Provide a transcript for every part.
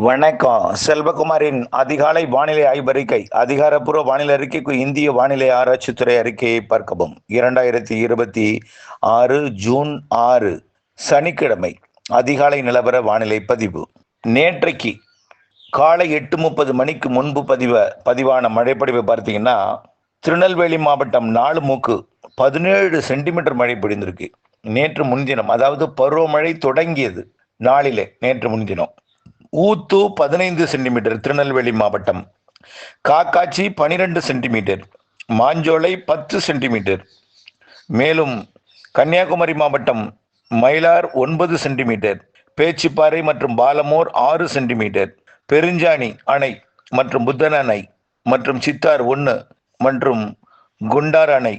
வணக்கம். செல்வகுமாரின் அதிகாலை வானிலை ஆய்வறிக்கை. அதிகாரப்பூர்வ வானிலை அறிக்கைக்கு இந்திய வானிலை ஆராய்ச்சித்துறை அறிக்கையை பார்க்கவும். 2026 ஜூன் 6 சனிக்கிழமை அதிகாலை நிலவர வானிலை பதிவு. நேற்றைக்கு காலை 8:30 மணிக்கு முன்பு பதிவான மழைப்பொழிவு பார்த்தீங்கன்னா, திருநெல்வேலி மாவட்டம் நாலுமூக்கு 17 சென்டிமீட்டர் மழை பொழிந்திருக்கு. நேற்று முன்தினம், அதாவது பருவமழை தொடங்கியது நாளிலே நேற்று முன்தினம். ஊத்து 15 சென்டிமீட்டர் திருநெல்வேலி மாவட்டம், காக்காட்சி 12 சென்டிமீட்டர், மாஞ்சோலை 10 சென்டிமீட்டர், மேலும் கன்னியாகுமரி மாவட்டம் மயிலார் 9 சென்டிமீட்டர், பேச்சிப்பாறை மற்றும் பாலமூர் 6 சென்டிமீட்டர், பெருஞ்சாணி அணை மற்றும் புத்தன் அணை மற்றும் சித்தார் 1 மற்றும் குண்டார் அணை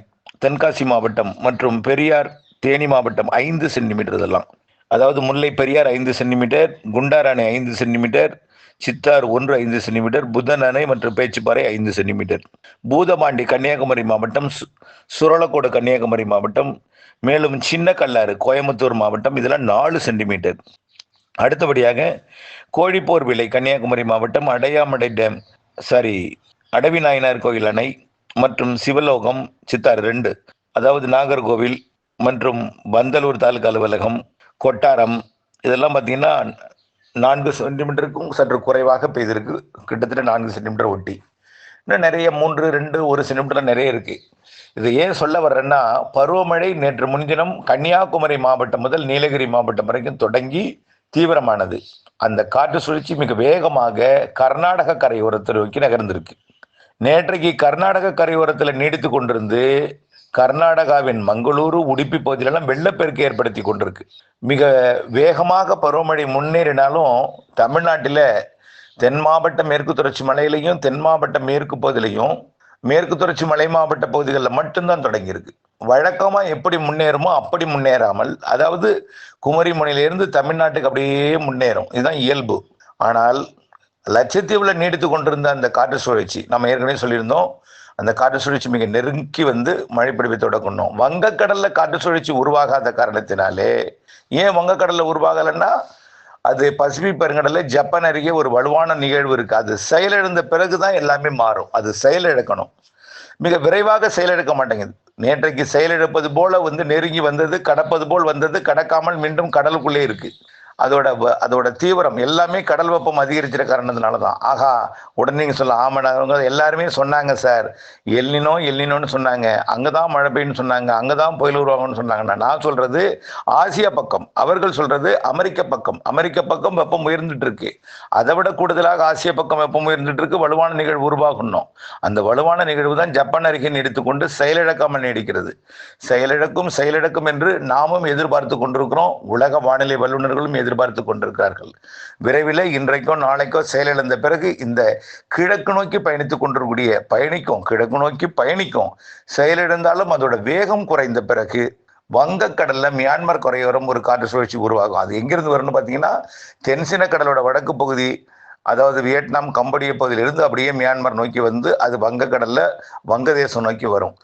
தென்காசி மாவட்டம் மற்றும் பெரியார் தேனி மாவட்டம் 5 சென்டிமீட்டர். இதெல்லாம் அதாவது முல்லை பெரியார் 5 சென்டிமீட்டர், குண்டார் அணை 5 சென்டிமீட்டர், சித்தார் 1 5 சென்டிமீட்டர், புதன் அணை மற்றும் பேச்சுப்பாறை 5 சென்டிமீட்டர், பூதபாண்டி கன்னியாகுமரி மாவட்டம், சுரலக்கோடு கன்னியாகுமரி மாவட்டம், மேலும் சின்ன கல்லாறு கோயம்புத்தூர் மாவட்டம், இதெல்லாம் 4 சென்டிமீட்டர். அடுத்தபடியாக கோழிப்போர் விலை கன்னியாகுமரி மாவட்டம், அடையாமடை டேம் அடவி நாயனார் கோயில் அணை மற்றும் சிவலோகம் சித்தார் 2, அதாவது நாகர்கோவில் மற்றும் பந்தலூர் தாலுகா அலுவலகம், கொட்டாரம், இதெல்லாம் பார்த்தீங்கன்னா 4 சென்டிமீட்டருக்கும் சற்று குறைவாக பெய்திருக்கு. கிட்டத்தட்ட 4 சென்டிமீட்டர் ஒட்டி. இன்னும் நிறைய 3, 2, 1 சென்டிமீட்டர் நிறைய இருக்கு. இது ஏன் சொல்ல வர்றேன்னா, பருவமழை நேற்று முன்தினம் கன்னியாகுமரி மாவட்டம் முதல் நீலகிரி மாவட்டம் வரைக்கும் தொடங்கி தீவிரமானது. அந்த காற்று சுழற்சி மிக வேகமாக கர்நாடக கரையோரத்தை நோக்கி நகர்ந்திருக்கு. நேற்றைக்கு கர்நாடக கரையோரத்தில் நீடித்து கொண்டிருந்து கர்நாடகாவின் மங்களூரு, உடுப்பி பகுதியிலெல்லாம் வெள்ளப்பெருக்கு ஏற்படுத்தி கொண்டிருக்கு. மிக வேகமாக பருவமழை முன்னேறினாலும் தமிழ்நாட்டில் தென் மாவட்ட மேற்கு தொடர்ச்சி மலையிலையும் தென் மாவட்ட மேற்கு பகுதியிலையும் மேற்கு தொடர்ச்சி மலை மாவட்ட பகுதிகளில் மட்டும்தான் தொடங்கியிருக்கு. வழக்கமாக எப்படி முன்னேறுமோ அப்படி முன்னேறாமல், அதாவது குமரி முனையிலிருந்து தமிழ்நாட்டுக்கு அப்படியே முன்னேறும். இதுதான் இயல்பு. ஆனால் லட்சத்தீவுல நீடித்து கொண்டிருந்த அந்த காற்று சுழற்சி, நம்ம ஏற்கனவே சொல்லியிருந்தோம், அந்த காற்று சுழற்சி மிக நெருங்கி வந்து மழை பொழிவை தொடக்கணும். வங்கக்கடல்ல காற்று சுழற்சி உருவாகாத காரணத்தினாலே, ஏன் வங்கக்கடல்ல உருவாகலைன்னா, அது பசிபிக் பெருங்கடல்ல ஜப்பான் அருகே ஒரு வலுவான நிகழ்வு இருக்கு. அது செயலிழந்த பிறகுதான் எல்லாமே மாறும். அது செயலிழக்கணும். மிக விரைவாக செயலிழக்க மாட்டேங்குது. நேற்றைக்கு செயலிழப்பது போல வந்து நெருங்கி வந்தது, கடப்பது போல் வந்தது, கடக்காமல் மீண்டும் கடலுக்குள்ளே இருக்கு. அதோட தீவிரம் எல்லாமே கடல் வெப்பம் அதிகரிச்சிட காரணத்தினால தான். ஆகா, உடனே நீங்க சொல்லலாம், ஆமாடா எல்லாருமே சொன்னாங்க சார், எல்னினோன்னு சொன்னாங்க, அங்கதான் மழை பெய்யுன்னு சொன்னாங்க, அங்கதான் புயல் உருவாகும்னு சொன்னாங்கன்னா, நான் சொல்றது ஆசியா பக்கம், அவர்கள் சொல்றது அமெரிக்க பக்கம். அமெரிக்க பக்கம் வெப்பம் உயர்ந்துட்டு இருக்கு. அதை விட கூடுதலாக ஆசிய பக்கம் வெப்பம் உயர்ந்துட்டு இருக்கு. வலுவான நிகழ்வு உருவாகணும். அந்த வலுவான நிகழ்வு தான் ஜப்பான் அருகே நீடித்துக்கொண்டு செயலிழக்காமல் நீடிக்கிறது. செயலிழக்கும் என்று நாமும் எதிர்பார்த்து கொண்டிருக்கிறோம். உலக வானிலை வல்லுநர்களும் எதிர்பார்த்து கொண்டிருக்கிறார்கள். விரைவில் இன்றைக்கோ நாளைக்கோ செயலிழந்த பிறகு இந்த கிழக்கு நோக்கி பயணித்துக் கொண்டிருக்கூடிய கிழக்கு நோக்கி பயணிக்கும். செயலிழந்தாலும் அதோட வேகம் குறைந்த பிறகு வங்கக்கடல்ல மியான்மர் கரையோரம் ஒரு காற்று சுழற்சி உருவாகும். அது எங்கிருந்து வரும்னு பார்த்தீங்கன்னா, தென்சீன கடலோட வடக்கு பகுதி, அதாவது வியட்நாம் கம்போடிய பகுதியிலிருந்து அப்படியே மியான்மர் நோக்கி வந்து அது வங்கக்கடல்ல வங்கதேசம் நோக்கி வரும்.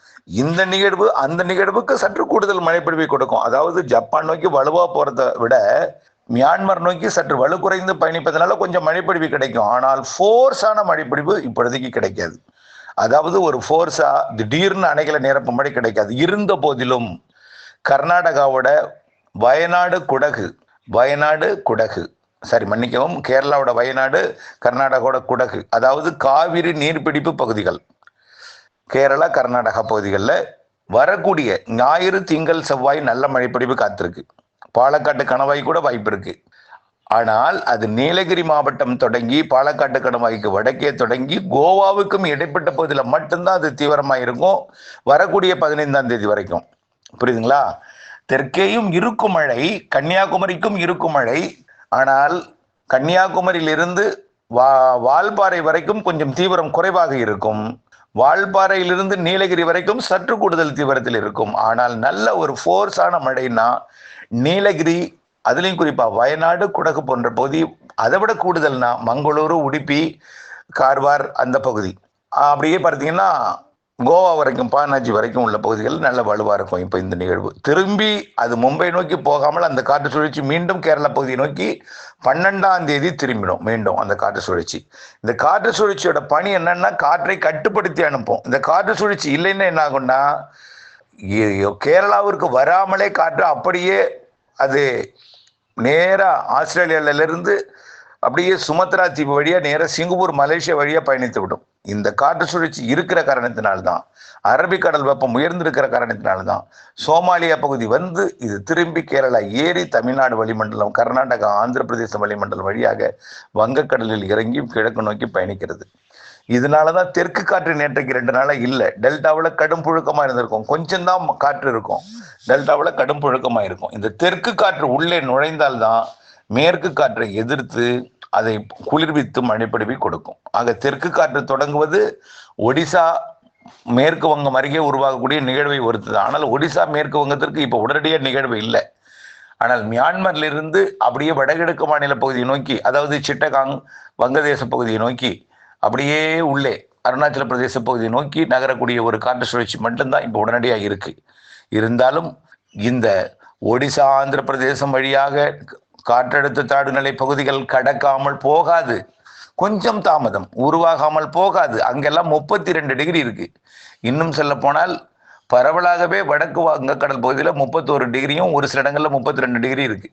இந்த நிகழ்வு அந்த நிகழ்வுக்கு சற்று கூடுதல் மழைப்பொழிவை கொடுக்கும். அதாவது ஜப்பான் நோக்கி வலுவா போறதை விட மியான்மர் நோக்கி சற்று வலு குறைந்து பயணிப்பதனால கொஞ்சம் மழைப்பொழிவு கிடைக்கும். ஆனால் ஃபோர்ஸான மழைப்பொழிவு இப்பொழுதைக்கு கிடைக்காது. அதாவது ஒரு ஃபோர்ஸா திடீர்னு அணைகளை நிரப்பும் மழை கிடைக்காது. இருந்த போதிலும் கர்நாடகாவோட வயநாடு குடகு மன்னிக்கவும், கேரளாவோட வயநாடு, கர்நாடகாவோட குடகு, அதாவது காவிரி நீர்பிடிப்பு பகுதிகள், கேரளா கர்நாடகா பகுதிகளில் வரக்கூடிய ஞாயிறு திங்கள் செவ்வாய் நல்ல மழைப்பொழிவு காத்திருக்கு. பாலக்காட்டு கணவாய் கூட வாய்ப்பு இருக்கு. ஆனால் அது நீலகிரி மாவட்டம் தொடங்கி பாலக்காட்டு கணவாய்க்கு வடக்கே தொடங்கி கோவாவுக்கும் இடைப்பட்ட பகுதியில் மட்டும்தான் அது தீவிரமாக இருக்கும். வரக்கூடிய 15ஆம் தேதி வரைக்கும். புரியுதுங்களா? தெற்கேயும் இருக்கும் மழை, கன்னியாகுமரிக்கும் இருக்கும் மழை. ஆனால் கன்னியாகுமரியிலிருந்து வால்பாறை வரைக்கும் கொஞ்சம் தீவிரம் குறைவாக இருக்கும். வால்பாறையிலிருந்து நீலகிரி வரைக்கும் சற்று கூடுதல் தீவிரத்தில் இருக்கும். ஆனால் நல்ல ஒரு ஃபோர்ஸான மழைன்னா நீலகிரி, அதுலேயும் குறிப்பாக வயநாடு குடகு போன்ற பகுதி, அதை விட கூடுதல்னா மங்களூரு, உடுப்பி, கார்வார் அந்த பகுதி. அப்படியே பார்த்தீங்கன்னா கோவா வரைக்கும் பானாஜி வரைக்கும் உள்ள பகுதிகள் நல்ல வலுவாக இருக்கும். இப்போ இந்த நிகழ்வு திரும்பி அது மும்பை நோக்கி போகாமல் அந்த காற்று சுழற்சி மீண்டும் கேரளா பகுதியை நோக்கி 12ஆம் தேதி திரும்பிடும். மீண்டும் அந்த காற்று சுழற்சி. இந்த காற்று சுழற்சியோட பணி என்னன்னா காற்றை கட்டுப்படுத்தி அனுப்பும். இந்த காற்று சுழற்சி இல்லைன்னா என்ன ஆகும்னா கேரளாவிற்கு வராமலே காற்று அப்படியே அது நேரா ஆஸ்திரேலியாவிலிருந்து அப்படியே சுமத்ரா தீவு வழியா நேராக சிங்கப்பூர் மலேசியா வழியா பயணித்து விடும். இந்த காற்று சுழற்சி இருக்கிற காரணத்தினால்தான், அரபிக்கடல் வெப்பம் உயர்ந்திருக்கிற காரணத்தினால்தான் சோமாலியா பகுதி வந்து இது திரும்பி கேரளா ஏறி தமிழ்நாடு வளிமண்டலம், கர்நாடகா, ஆந்திர பிரதேச வளிமண்டலம் வழியாக வங்கக்கடலில் இறங்கி கிழக்கு நோக்கி பயணிக்கிறது. இதனாலதான் தெற்கு காற்று நேற்றைக்கு 2 நாளா இல்லை. டெல்டாவில் கடும் புழுக்கமா இருந்திருக்கும், கொஞ்சம் தான் காற்று இருக்கும். டெல்டாவில் கடும் புழுக்கமா இருக்கும். இந்த தெற்கு காற்று உள்ளே நுழைந்தால்தான் மேற்கு காற்றை எதிர்த்து அதை குளிர்வித்து மழைப்பொழிவை கொடுக்கும். ஆக தெற்கு காற்று தொடங்குவது ஒடிசா மேற்கு வங்கம் அருகே உருவாகக்கூடிய நிகழ்வை ஒருத்தது. ஆனால் ஒடிசா மேற்கு வங்கத்திற்கு இப்போ உடனடியாக நிகழ்வு இல்லை. ஆனால் மியான்மர்ல இருந்து அப்படியே வடகிழக்கு மாநில பகுதியை நோக்கி, அதாவது சிட்டகாங் வங்கதேச பகுதியை நோக்கி அப்படியே உள்ளே அருணாச்சல பிரதேச பகுதியை நோக்கி நகரக்கூடிய ஒரு காற்று சுழற்சி மட்டும்தான் இப்போ உடனடியாக இருக்கு. இருந்தாலும் இந்த ஒடிசா ஆந்திர பிரதேசம் வழியாக காற்றழுத்த தாழ்வுநிலை பகுதிகள் கடக்காமல் போகாது. கொஞ்சம் தாமதம், உருவாகாமல் போகாது. அங்கெல்லாம் 32 டிகிரி இருக்கு. இன்னும் சொல்ல போனால் பரவலாகவே வடக்கு வங்கக்கடல் பகுதியில் 31 டிகிரியும் ஒரு சில இடங்கள்ல 32 டிகிரி இருக்கு.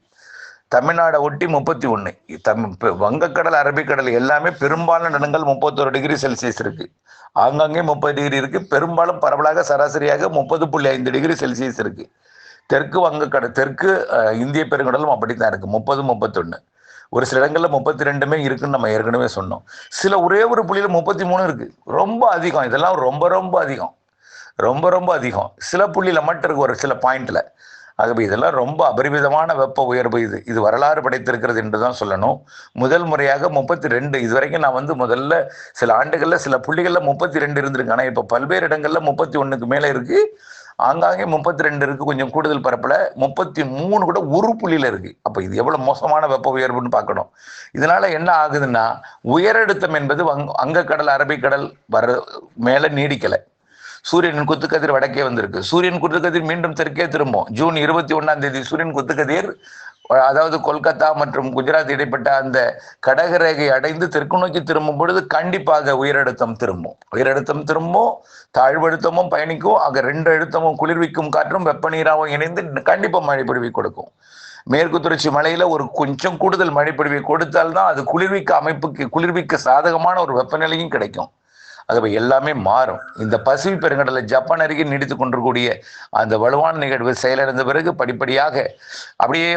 தமிழ்நாடை ஒட்டி 31. வங்கக்கடல், அரபிக்கடல் எல்லாமே பெரும்பாலான இடங்கள் 31 டிகிரி செல்சியஸ் இருக்கு. ஆங்காங்கே 30 டிகிரி இருக்கு. பெரும்பாலும் பரவலாக சராசரியாக 30.5 டிகிரி செல்சியஸ் இருக்கு. தெற்கு வங்கக்கடல், தெற்கு இந்திய பெருங்கடலும் அப்படித்தான் இருக்கு, 30, 31. ஒரு சில இடங்கள்ல 32மே இருக்குன்னு நம்ம ஏற்கனவே சொன்னோம். சில ஒரே ஒரு புள்ளியில 33 இருக்கு. ரொம்ப அதிகம். இதெல்லாம் ரொம்ப ரொம்ப அதிகம், ரொம்ப ரொம்ப அதிகம். சில புள்ளியில மட்டும் இருக்கு, ஒரு சில பாயிண்ட்ல. ஆகவே இதெல்லாம் ரொம்ப அபரிமிதமான வெப்ப உயர்வு. இது வரலாறு படைத்திருக்கிறது என்றுதான் சொல்லணும். முதல் முறையாக 32. இதுவரைக்கும் நான் முதல்ல சில ஆண்டுகள்ல சில புள்ளிகள்ல 32 இருந்திருக்கு. ஆனா இப்ப பல்வேறு இடங்கள்ல 31க்கு மேல இருக்கு. ஆங்காங்கே 32 இருக்கு. கொஞ்சம் கூடுதல் பரப்புல 33 கூட ஒரு புள்ளியில இருக்கு. அப்ப இது எவ்வளவு மோசமான வெப்ப உயர்வுன்னு பார்க்கணும். இதனால என்ன ஆகுதுன்னா உயரழுத்தம் என்பது வங்கக்கடல், அரபிக்கடல் மேல நீடிக்கலை. சூரியனின் குத்துக்கதிர் வடக்கே வந்திருக்கு. சூரியன் குத்துக்கதிர் மீண்டும் தெற்கே திரும்பும். ஜூன் 21ஆம் தேதி சூரியன் குத்துக்கதிர், அதாவது கொல்கத்தா மற்றும் குஜராத் இடைப்பட்ட அந்த கடகரேகை அடைந்து தெற்கு நோக்கி திரும்பும் பொழுது கண்டிப்பாக உயரழுத்தம் திரும்பும், தாழ்வழுத்தமும் பயணிக்கும். ஆக 2 அழுத்தமும் குளிர்விக்கும் காற்றும் வெப்பநீராகவும் இணைந்து கண்டிப்பா மழை பொழிவை கொடுக்கும். மேற்கு தொடர்ச்சி மலையில ஒரு கொஞ்சம் கூடுதல் மழை பொழிவை கொடுத்தால்தான் அது குளிர்விக்க சாதகமான ஒரு வெப்பநிலையும் கிடைக்கும். ஆகவே எல்லாமே மாறும். இந்த பசிபிக் பெருங்கடலை ஜப்பான் அருகே நீடித்துக் கொண்டிருக்கூடிய அந்த வலுவான நிகழ்வு செயலிழந்த பிறகு படிப்படியாக அப்படியே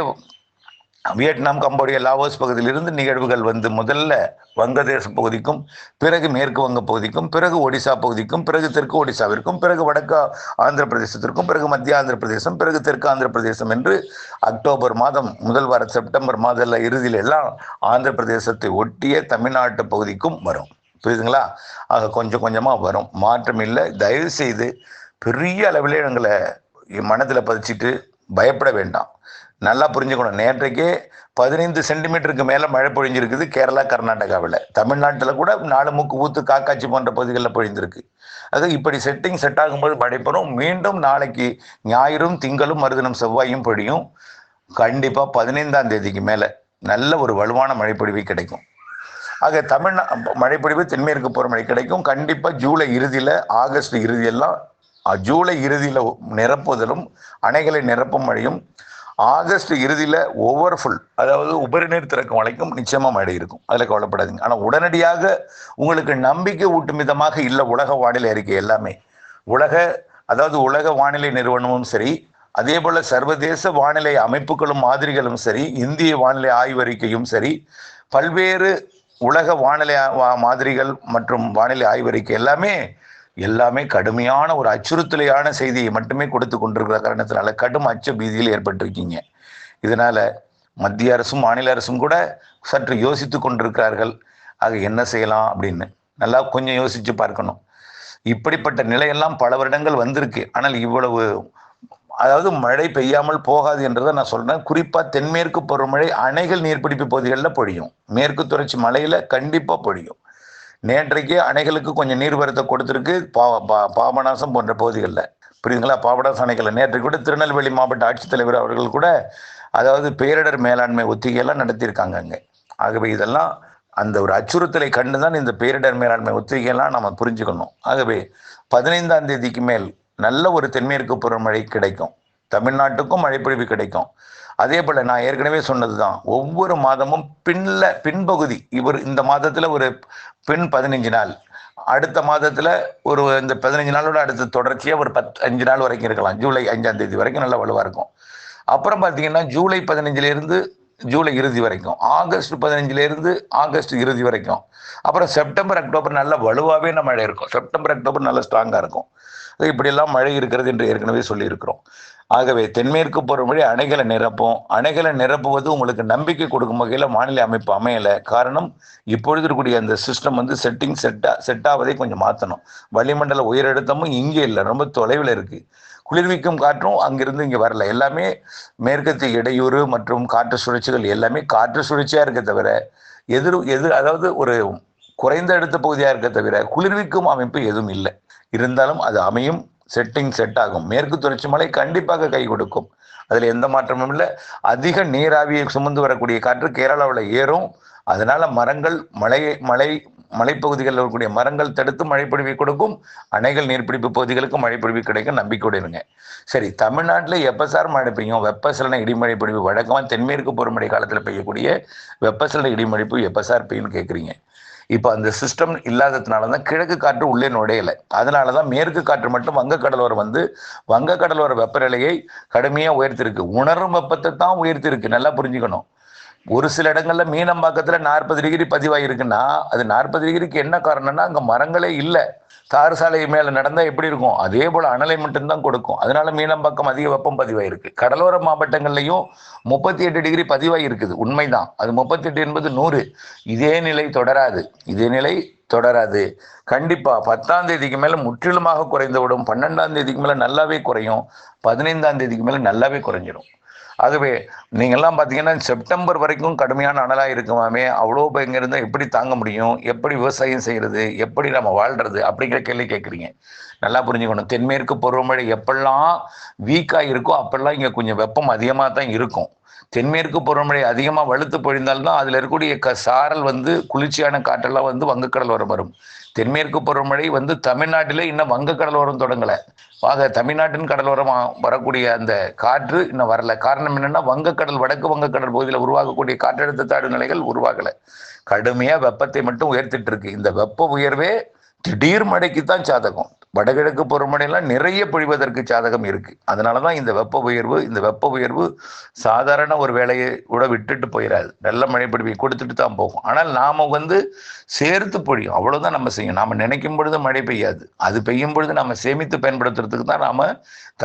வியட்நாம், கம்போடியா, லாவோஸ் பகுதியிலிருந்து நிகழ்வுகள் முதல்ல வங்கதேச பகுதிக்கும், பிறகு மேற்கு வங்க பகுதிக்கும், பிறகு ஒடிசா பகுதிக்கும், பிறகு தெற்கு ஒடிசாவிற்கும், பிறகு வடக்கு ஆந்திர பிரதேசத்திற்கும், பிறகு மத்திய ஆந்திர பிரதேசம், பிறகு தெற்கு ஆந்திர பிரதேசம் என்று அக்டோபர் மாதம் முதல் வார, செப்டம்பர் மாத இறுதியில் எல்லாம் ஆந்திர பிரதேசத்தை ஒட்டிய தமிழ்நாட்டு பகுதிக்கும் வரும். புரியுதுங்களா? ஆக கொஞ்சம் கொஞ்சமா வரும், மாற்றம் இல்லை. தயவு செய்து பெரிய அளவில் எங்களை மனதில் பதிச்சுட்டு பயப்பட வேண்டாம். நல்லா புரிஞ்சுக்கணும். நேற்றைக்கே 15 சென்டிமீட்டருக்கு மேல மழை பொழிஞ்சிருக்குது கேரளா, கர்நாடகாவில். தமிழ்நாட்டில் கூட 4 மூக்கு ஊத்து, காக்காட்சி போன்ற பகுதிகளில் பொழிந்திருக்கு. அது இப்படி செட் ஆகும்போது மழை பெறும். மீண்டும் நாளைக்கு ஞாயிறும், திங்களும், மறுதினம் செவ்வாயும் பொழியும். கண்டிப்பா 15ஆம் தேதிக்கு மேல நல்ல ஒரு வலுவான மழைப்பொழிவு கிடைக்கும். ஆக மழைப்பொழிவு தென்மேற்கு பருவமழை கிடைக்கும். கண்டிப்பா ஜூலை இறுதியில, ஆகஸ்ட் இறுதியெல்லாம், ஜூலை இறுதியில நிரப்புதலும் அணைகளை நிரப்பும் மழையும், ஆகஸ்ட் இறுதியில ஓவர்ஃபுல், அதாவது உபரிநீர் திறக்கும் வரைக்கும் நிச்சயமா மழை இருக்கும். அதில் கவலைப்படாதீங்க. ஆனா உடனடியாக உங்களுக்கு நம்பிக்கை ஊட்டும் விதமாக இல்லை உலக வானிலை அறிக்கை எல்லாமே. உலக வானிலை நிறுவனமும் சரி, அதே போல சர்வதேச வானிலை அமைப்புகளும் மாதிரிகளும் சரி, இந்திய வானிலை ஆய்வறிக்கையும் சரி, பல்வேறு உலக வானிலை மாதிரிகள் மற்றும் வானிலை ஆய்வறிக்கை எல்லாமே கடுமையான ஒரு அச்சுறுத்தலையான செய்தியை மட்டுமே கொடுத்து கொண்டிருக்கிற காரணத்தினால கடும் அச்ச பீதியில் ஏற்பட்டிருக்கீங்க. இதனால மத்திய அரசும் மாநில அரசும் கூட சற்று யோசித்து கொண்டிருக்கிறார்கள். ஆக என்ன செய்யலாம் அப்படின்னு நல்லா கொஞ்சம் யோசிச்சு பார்க்கணும். இப்படிப்பட்ட நிலையெல்லாம் பல வருடங்கள் வந்திருக்கு. ஆனால் இவ்வளவு மழை பெய்யாமல் போகாது என்றதை நான் சொல்றேன். குறிப்பா தென்மேற்கு பருவமழை அணைகள் நீர்பிடிப்பு பகுதிகளில் பொழியும். மேற்கு தொடர்ச்சி மலையில கண்டிப்பா பொழியும். நேற்றைக்கு அணைகளுக்கு கொஞ்சம் நீர்வரத்தை கொடுத்துருக்கு பாபநாசம் போன்ற பகுதிகளில், புரியுதுங்களா? பாபநாசம் அணைகளில் நேற்றைக்கு கூட திருநெல்வேலி மாவட்ட ஆட்சித்தலைவர் அவர்கள் கூட அதாவது பேரிடர் மேலாண்மை ஒத்திகையெல்லாம் நடத்தியிருக்காங்க அங்கே. ஆகவே இதெல்லாம் அந்த ஒரு அச்சுறுத்தலை கண்டு தான் இந்த பேரிடர் மேலாண்மை ஒத்திகையெல்லாம் நம்ம புரிஞ்சுக்கணும். ஆகவே 15ஆம் தேதிக்கு மேல் நல்ல ஒரு தென்மேற்கு பருவமழை கிடைக்கும், தமிழ்நாட்டுக்கும் மழைப்பொழிவு கிடைக்கும். அதே போல் நான் ஏற்கனவே சொன்னது தான், ஒவ்வொரு மாதமும் பின்பகுதி இந்த மாதத்தில் ஒரு 15 நாள், அடுத்த மாதத்தில் இந்த 15 நாளோட அடுத்த தொடர்ச்சியாக ஒரு 5 நாள் வரைக்கும் இருக்கலாம். ஜூலை 5ஆம் தேதி வரைக்கும் நல்லா வலுவாக இருக்கும். அப்புறம் பார்த்தீங்கன்னா ஜூலை 15லேருந்து ஜூலை இறுதி வரைக்கும், ஆகஸ்ட் 15லேருந்து ஆகஸ்ட் இறுதி வரைக்கும், அப்புறம் செப்டம்பர் அக்டோபர் நல்ல வலுவாகவே மழை இருக்கும். செப்டம்பர் அக்டோபர் நல்ல ஸ்ட்ராங்காக இருக்கும். இப்படியெல்லாம் மழை இருக்கிறது என்று ஏற்கனவே சொல்லியிருக்கிறோம். ஆகவே தென்மேற்கு பருவமழை அணைகளை நிரப்பும். அணைகளை நிரப்புவது உங்களுக்கு நம்பிக்கை கொடுக்கும் வகையில் வானிலை அமைப்பு அமையலை. காரணம், இப்பொழுது இருக்கக்கூடிய அந்த சிஸ்டம் செட் ஆவதை கொஞ்சம் மாற்றணும். வளிமண்டல உயரழுத்தமும் இங்கே இல்லை, ரொம்ப தொலைவில் இருக்குது. குளிர்விக்கும் காற்றும் அங்கிருந்து இங்கே வரல. எல்லாமே மேற்கத்திய இடையூறு மற்றும் காற்று சுழற்சிகள் எல்லாமே காற்று சுழற்சியாக இருக்க தவிர அதாவது ஒரு குறைந்த அழுத்த பகுதியாக இருக்க தவிர குளிர்விக்கும் அமைப்பு எதுவும் இல்லை. இருந்தாலும் அது அமையும், செட் ஆகும். மேற்கு தொடர்ச்சி மலை கண்டிப்பாக கை கொடுக்கும், அதில் எந்த மாற்றமும் இல்லை. அதிக நீராவியை சுமந்து வரக்கூடிய காற்று கேரளாவில் ஏறும். அதனால மரங்கள் மலைப்பகுதிகளில் இருக்கக்கூடிய மரங்கள் தடுத்து மழைப்பொழிவை கொடுக்கும். அணைகள் நீர்பிடிப்பு பகுதிகளுக்கு மழைப்பொழிவு கிடைக்கும், நம்பிக்கையோடு இருங்க. சரி, தமிழ்நாட்டில் எப்போ சார் மழை பெய்யும்? வெப்பசலன இடிமழை பொழிவு வழக்கமாக தென்மேற்கு பருவமழை காலத்தில் பெய்யக்கூடிய வெப்பசலன இடிமழை பொழிவு எப்போ சார் பெய்யும்னு கேட்குறீங்க. இப்போ அந்த சிஸ்டம் இல்லாததுனால தான் கிழக்கு காற்று உள்ளே நுழையலை. அதனால தான் மேற்கு காற்று மட்டும் வங்கக்கடலோரம் வந்து வங்கக்கடலோர வெப்பநிலையை கடுமையாக உயர்த்திருக்கு. உணரும் வெப்பத்தை தான் உயர்த்திருக்கு, நல்லா புரிஞ்சுக்கணும். ஒரு சில இடங்கள்ல மீனம்பாக்கத்தில் 40 டிகிரி பதிவாயிருக்குன்னா அது 40 டிகிரிக்கு என்ன காரணம்னா அங்கே மரங்களே இல்லை. தார் சாலை மேலே நடந்தால் எப்படி இருக்கும், அதே போல் அனலை மட்டும்தான் கொடுக்கும். அதனால மீனம்பாக்கம் அதிக வெப்பம் பதிவாயிருக்கு. கடலோர மாவட்டங்கள்லையும் 38 டிகிரி பதிவாயிருக்குது, உண்மைதான். அது 38 என்பது 100. இதே நிலை தொடராது. கண்டிப்பா 10ஆம் தேதிக்கு மேல முற்றிலுமாக குறைந்து விடும். 12ஆம் தேதிக்கு மேல நல்லாவே குறையும். 15ஆம் தேதிக்கு மேல நல்லாவே குறைஞ்சிடும். ஆகவே நீங்கள்லாம் பார்த்தீங்கன்னா செப்டம்பர் வரைக்கும் கடுமையான அனலாக இருக்குமாமே, அவ்வளோ பயங்கரம் எப்படி தாங்க முடியும், எப்படி விவசாயம் செய்கிறது, எப்படி நம்ம வாழ்கிறது அப்படிங்கிற கேள்வி கேட்குறீங்க. நல்லா புரிஞ்சுக்கணும், தென்மேற்கு பருவமழை எப்பெல்லாம் வீக்காக இருக்கோ அப்பெல்லாம் இங்கே கொஞ்சம் வெப்பம் அதிகமாக தான் இருக்கும். தென்மேற்கு பருவமழை அதிகமாக வலுத்து பொழிந்தால்தான் அதில் இருக்கக்கூடிய சாரல் குளிர்ச்சியான காற்றெல்லாம் வங்கக்கடல் வரும். தென்மேற்கு பருவமழை தமிழ்நாட்டிலே இன்னும் வங்கக்கடலோரம் தொடங்கலை. தமிழ்நாட்டின் கடலோரம் வரக்கூடிய அந்த காற்று இன்னும் வரல. காரணம் என்னன்னா, வடக்கு வங்கக்கடல் பகுதியில் உருவாகக்கூடிய காற்றழுத்த தாழ்வு நிலைகள் உருவாகலை. கடுமையாக வெப்பத்தை மட்டும் உயர்த்திட்டு இருக்கு. இந்த வெப்ப உயர்வே திடீர் மழைக்கு தான் சாதகம். வடகிழக்கு பருவமழையெல்லாம் நிறைய பொழிவதற்கு சாதகம் இருக்கு. அதனாலதான் இந்த வெப்ப உயர்வு சாதாரண ஒரு வேலையை கூட விட்டுட்டு போயிடாது. நல்ல மழை பொழிவை கொடுத்துட்டு தான் போகும். ஆனால் நாம சேர்த்து பொழியும், அவ்வளவுதான் நம்ம செய்யும். நாம நினைக்கும் பொழுது மழை பெய்யாது. அது பெய்யும் பொழுது நம்ம சேமித்து பயன்படுத்துறதுக்கு தான் நாம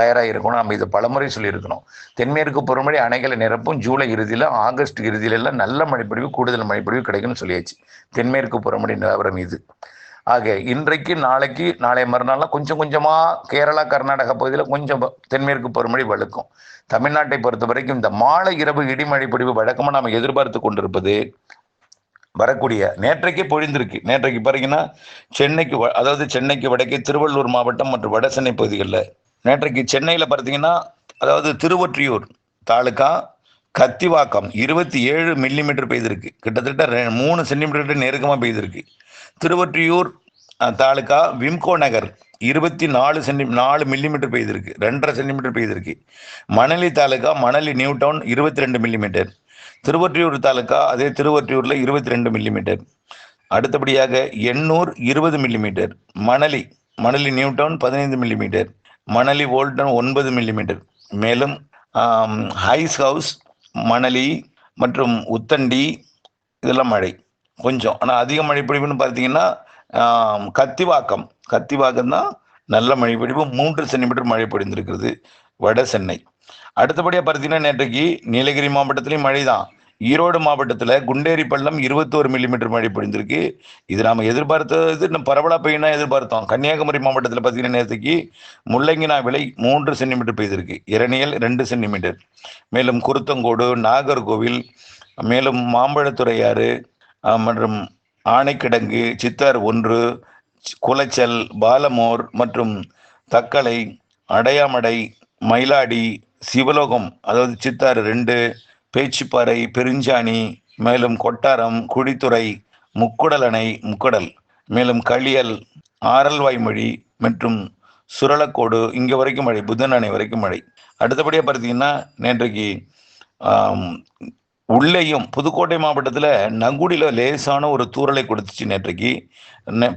தயாராக இருக்கணும். நம்ம இதை பலமுறை சொல்லியிருக்கணும். தென்மேற்கு பருவமழை அணைகளை நிரப்பும். ஜூலை இறுதியில ஆகஸ்ட் இறுதியில எல்லாம் நல்ல மழைப்பொழிவு, கூடுதல் மழைப்பொழிவு கிடைக்கும்னு சொல்லியாச்சு. தென்மேற்கு பருவமழை நிலவரம் இது. ஆக இன்றைக்கு நாளை மறுநாள்லாம் கொஞ்சம் கொஞ்சமாக கேரளா கர்நாடகா பகுதியில் கொஞ்சம் தென்மேற்கு பருவமழை வலுக்கும். தமிழ்நாட்டை பொறுத்த வரைக்கும் இந்த மாலை இரவு இடிமழை பொழிவு வழக்கமாக நாம் எதிர்பார்த்து கொண்டிருப்பது வரக்கூடிய நேற்றைக்கே பொழிந்திருக்கு. நேற்றைக்கு பாத்தீங்கன்னா சென்னைக்கு வடக்கே திருவள்ளூர் மாவட்டம் மற்றும் வட சென்னை பகுதிகளில் நேற்றைக்கு சென்னையில் பார்த்தீங்கன்னா திருவொற்றியூர் தாலுக்கா கத்திவாக்கம் 27 மில்லிமீட்டர் பெய்திருக்கு. கிட்டத்தட்ட 3 சென்டிமீட்டர் நெருக்கமாக பெய்திருக்கு. திருவொற்றியூர் தாலுக்கா விம்கோ நகர் 24 மில்லிமீட்டர் பெய்திருக்கு, 2.5 சென்டிமீட்டர் பெய்திருக்கு. Manali taluka Manali new town 22 millimetre. Thiruvottiyur taluka அதே திருவொற்றியூரில் 22 மில்லிமீட்டர். அடுத்தபடியாக Ennore 20 millimetre. Manali new town 15 millimetre. Manali ஓல்டன் 9 மில்லிமீட்டர். மேலும் ஹைஸ் ஹவுஸ், மணலி மற்றும் உத்தண்டி இதெல்லாம் மழை கொஞ்சம். ஆனால் அதிக மழை பொழிவுன்னு பார்த்தீங்கன்னா கத்திவாக்கம் தான் நல்ல மழை பொழிவு, 3 சென்டிமீட்டர் மழை பொழிந்திருக்கிறது வட சென்னை. அடுத்தபடியாக பார்த்தீங்கன்னா நேற்றைக்கு நீலகிரி மாவட்டத்திலையும் மழை தான். ஈரோடு மாவட்டத்தில் குண்டேரி பள்ளம் 21 மில்லிமீட்டர் மழை பொழிந்திருக்கு. இது நாம் எதிர்பார்த்தது, நம்ம பரவலாக பெய்யணும் எதிர்பார்த்தோம். கன்னியாகுமரி மாவட்டத்தில் பார்த்தீங்கன்னா நேற்றுக்கு முள்ளங்கினா விலை 3 சென்டிமீட்டர் பெய்திருக்கு. இரணியல் 2 சென்டிமீட்டர். மேலும் குருத்தங்கோடு, நாகர்கோவில், மேலும் மாம்பழத்துறையாறு மற்றும் ஆனைக்கிடங்கு, சித்தார் 1, குளச்சல், பாலமோர் மற்றும் தக்கலை, அடையாமடை, மயிலாடி, சிவலோகம் அதாவது சித்தாறு 2, பேச்சிப்பாறை, பெருஞ்சாணி, மேலும் கொட்டாரம், குழித்துறை, முக்குடல் அணை, முக்கடல், மேலும் களியல், ஆரல்வாய்மொழி மற்றும் சுரலக்கோடு இங்கே வரைக்கும் மழை, புதன் அணை வரைக்கும் மழை. அடுத்தபடியாக பார்த்தீங்கன்னா நேற்றைக்கு உள்ளேயும் புதுக்கோட்டை மாவட்டத்தில் நங்குடியில் லேசான ஒரு தூறலை கொடுத்துச்சு நேற்றைக்கு.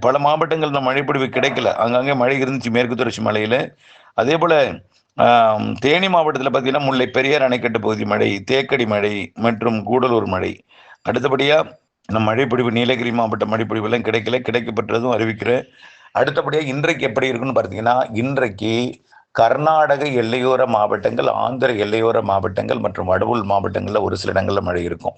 பல மாவட்டங்கள் இந்த மழைப்பொழிவு கிடைக்கல, அங்கங்கே மழை இருந்துச்சு மேற்கு தொடர்ச்சி மலையில். அதே போல் தேனி மாவட்டத்தில் பார்த்தீங்கன்னா முல்லை பெரியார் அணைக்கட்டு பகுதி மழை, தேக்கடி மழை மற்றும் கூடலூர் மழை. அடுத்தபடியாக நம்ம மழைப்பொழிவு நீலகிரி மாவட்ட மழைப்பொழிவெல்லாம் கிடைக்கல, கிடைக்கப்பட்டதும் அறிவிக்கிறேன். அடுத்தபடியாக இன்றைக்கு எப்படி இருக்குன்னு பார்த்தீங்கன்னா, இன்றைக்கு கர்நாடக எல்லையோர மாவட்டங்கள், ஆந்திர எல்லையோர மாவட்டங்கள் மற்றும் வடவுள் மாவட்டங்களில் ஒரு சில இடங்களில் மழை இருக்கும்.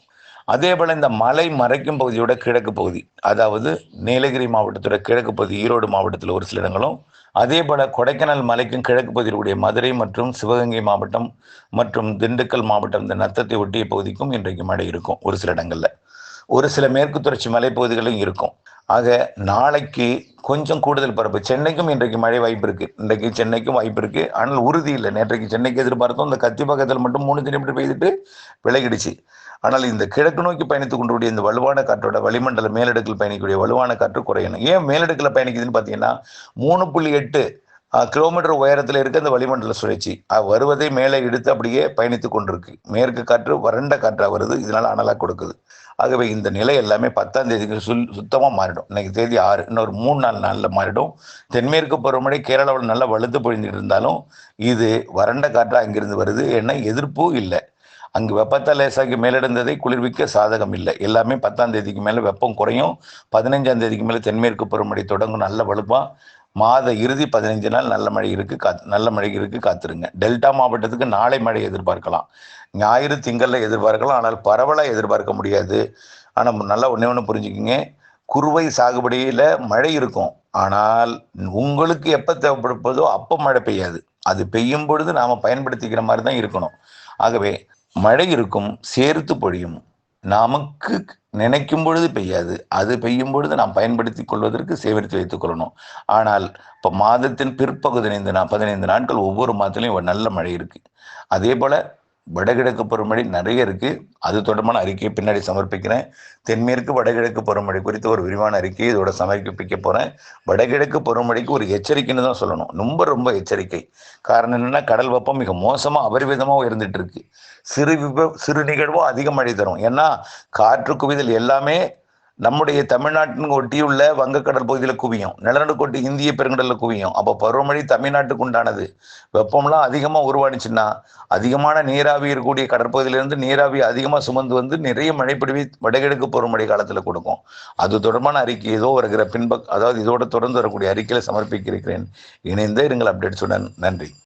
அதே போல் இந்த மலை மறைக்கும் பகுதியோட கிழக்கு பகுதி, அதாவது நீலகிரி மாவட்டத்தோட கிழக்கு பகுதி, ஈரோடு மாவட்டத்தில் ஒரு சில இடங்களும், அதே போல் கொடைக்கானல் மலைக்கும் கிழக்கு பகுதியிலுடைய மதுரை மற்றும் சிவகங்கை மாவட்டம் மற்றும் திண்டுக்கல் மாவட்டம் இந்த நத்தத்தை ஒட்டிய பகுதிக்கும் இன்றைக்கு மழை இருக்கும் ஒரு சில இடங்களில். ஒரு சில மேற்கு தொடர்ச்சி மலைப்பகுதிகளும் இருக்கும். ஆக நாளைக்கு கொஞ்சம் கூடுதல் பரப்பு. சென்னைக்கும் இன்றைக்கு மழை வாய்ப்பு இருக்குது, இன்றைக்கு சென்னைக்கும் வாய்ப்பு இருக்குது. ஆனால் உறுதி இல்லை. நேற்றைக்கு சென்னைக்கு எதிர்பார்த்தோம், இந்த கத்தி பக்கத்தில் மட்டும் 3 சென்டிமீட்டர் பெய்துட்டு விலகிடுச்சு. ஆனால் இந்த கிழக்கு நோக்கி பயணித்துக் கொண்டிருக்கூடிய இந்த வலுவான காற்றோட வளிமண்டல மேலடுக்கில் பயணிக்கக்கூடிய வலுவான காற்று குறையணும். ஏன் மேலடுக்கில் பயணிக்குதுன்னு பார்த்தீங்கன்னா 3.8 கிலோமீட்டர் உயரத்தில் இருக்க இந்த வளிமண்டல சுழற்சி வருவதை மேலே இழுத்து அப்படியே பயணித்து கொண்டிருக்கு. மேற்கு காற்று வறண்ட காற்றாக வருது, இதனால அனலாக கொடுக்குது. ஆகவே இந்த நிலை எல்லாமே 10ஆம் தேதிக்கு சுத்தமாக மாறிடும். இன்னைக்கு தேதி 6, இன்னொரு 3-4 நாளில் மாறிடும். தென்மேற்கு பருவமழை கேரளாவில் நல்லா வலுத்து பொழிந்துட்டு இருந்தாலும் இது வறண்ட காற்றாக அங்கிருந்து வருது. ஏன்னா எதிர்ப்பு இல்லை, அங்கு வெப்பத்தை லேசாகி மேலிடந்ததை குளிர்விக்க சாதகம் இல்லை. எல்லாமே 10ஆம் தேதிக்கு மேலே வெப்பம் குறையும். 15ஆம் தேதிக்கு மேலே தென்மேற்கு பருவமழை தொடங்கும், நல்ல வலுப்பா. மாத இறுதி 15 நாள் நல்ல மழை இருக்கு, காத்துருங்க. டெல்டா மாவட்டத்துக்கு நாளை மழை எதிர்பார்க்கலாம், ஞாயிறு திங்களில் எதிர்பார்க்கலாம். ஆனால் பரவலாக எதிர்பார்க்க முடியாது. ஆனால் நல்லா ஒன்று புரிஞ்சுக்கிங்க, குறுவை சாகுபடியில் மழை இருக்கும். ஆனால் உங்களுக்கு எப்போ தேவைப்படுவதோ அப்போ மழை பெய்யாது. அது பெய்யும் பொழுது நாம் பயன்படுத்திக்கிற மாதிரி தான் இருக்கணும். ஆகவே மழை இருக்கும், சேர்த்து பொழியும். நமக்கு நினைக்கும் பொழுது பெய்யாது, அது பெய்யும் பொழுது நாம் பயன்படுத்தி கொள்வதற்கு சேகரித்து வைத்துக் கொள்ளணும். ஆனால் இப்போ மாதத்தின் பிற்பகுதி 15 நாட்கள் ஒவ்வொரு மாதத்துலையும் நல்ல மழை இருக்கு. அதே போல வடகிழக்கு பருவமழை நிறைய இருக்கு. அது தொடர்பான அறிக்கையை பின்னாடி சமர்ப்பிக்கிறேன். தென்மேற்கு வடகிழக்கு பருவமழை குறித்து ஒரு விரிவான அறிக்கையை இதோட சமர்ப்பிக்க போறேன். வடகிழக்கு பருவமழைக்கு ஒரு எச்சரிக்கைன்னு தான் சொல்லணும், ரொம்ப எச்சரிக்கை. காரணம் என்னன்னா, கடல் வெப்பம் மிக மோசமா அபரிவிதமாக உயர்ந்துட்டு இருக்கு. சிறு நிகழ்வும் அதிக மழை தரும். ஏன்னா காற்று குவிதல் எல்லாமே நம்முடைய தமிழ்நாட்டின் ஒட்டியுள்ள வங்கக்கடல் பகுதியில் குவியும், நிலநடுக்கோட்டி இந்திய பெருங்கடலில் குவியும். அப்போ பருவமழை தமிழ்நாட்டுக்கு உண்டானது. வெப்பம்லாம் அதிகமாக உருவானுச்சுன்னா அதிகமான நீராவி இருக்கக்கூடிய கடற்பகுதியிலிருந்து நீராவி அதிகமாக சுமந்து வந்து நிறைய மழைப்பொழிவை வடகிழக்கு பருவமழை காலத்தில் கொடுக்கும். அது தொடர்பான அறிக்கை ஏதோ வருகிற அதாவது இதோட தொடர்ந்து வரக்கூடிய அறிக்கையில் சமர்ப்பிக்கிறேன். இணைந்தே இருங்கள் அப்டேட்ஸுடன். நன்றி.